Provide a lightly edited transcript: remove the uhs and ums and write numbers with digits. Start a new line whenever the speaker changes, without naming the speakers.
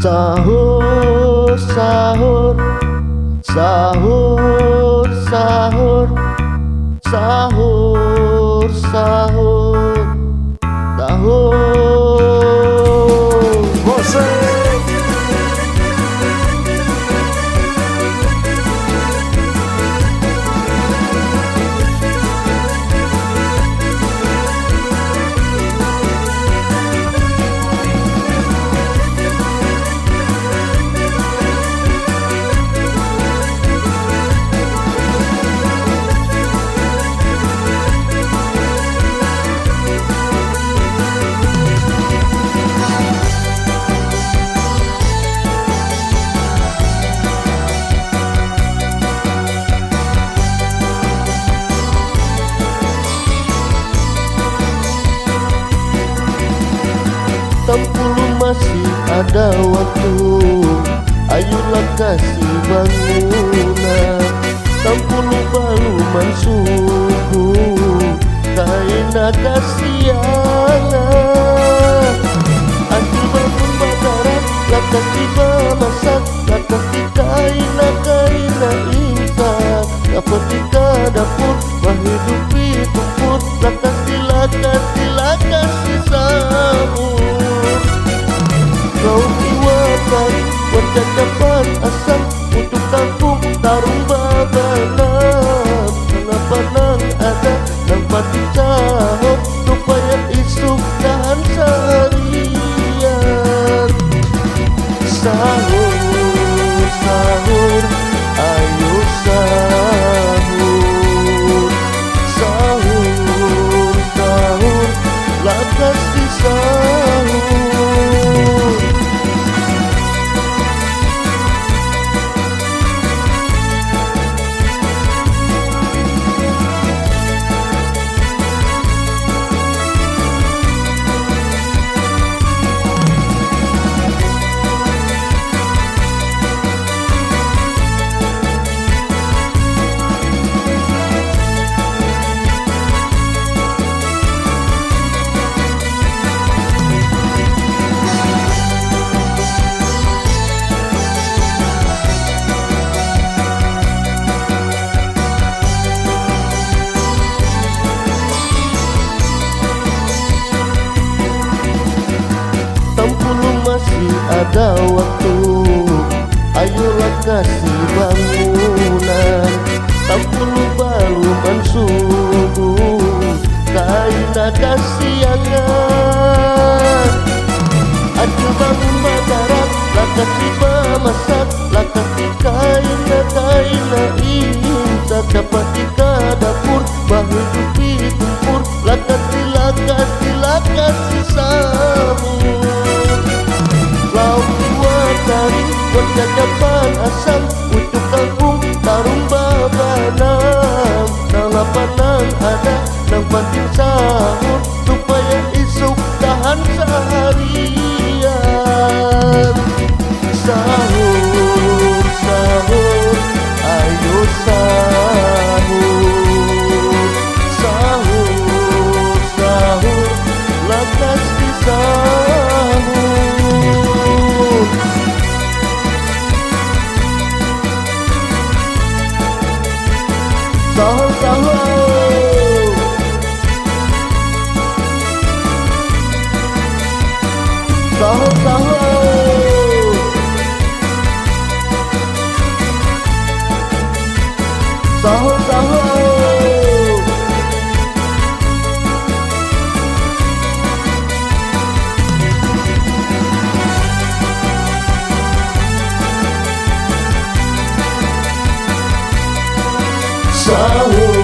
Sahur, sahur, sahur, sahur, sahur, sahur, sahur. Tampulu masih ada waktu, ayolah kasih bangunan. Tampulu baluman subuh, kaina kasiangan. Anjil bangun bakaran, lakas tiba masak, lakas di kaina insak. Dapat tika dapur, menghidupi tumpur, lakas silakas disambut. Kau diwakari warga dapat asam untuk kampung Tarung Babanang. Kenapa nang ada nampak dicahok supaya isuk tahan seharian. Sahur, sahur, ayo sahur. Sahur, sahur, lakas disahur. Tampulu masih ada waktu, ayolah kasih bangunan. Tampulu baluman subuh, kaina kasiangan. Anjil bangun bakaran, lakas tiba masak, lakas di kaina insak. Dapat tika dapur, menghidupi tumpur, lakas silakas disambut. Lauk diwakari warga dapat asam untuk kampung Tarung Babanang. Nang lapanang ada nang penting sahur supaya isuk tahan seharian. Sahur, sahur, ayo sahur. Sahur, sahur, lakas disambut. Sahur, sahur, sahur, sahur, sahur, sahur. Sahur.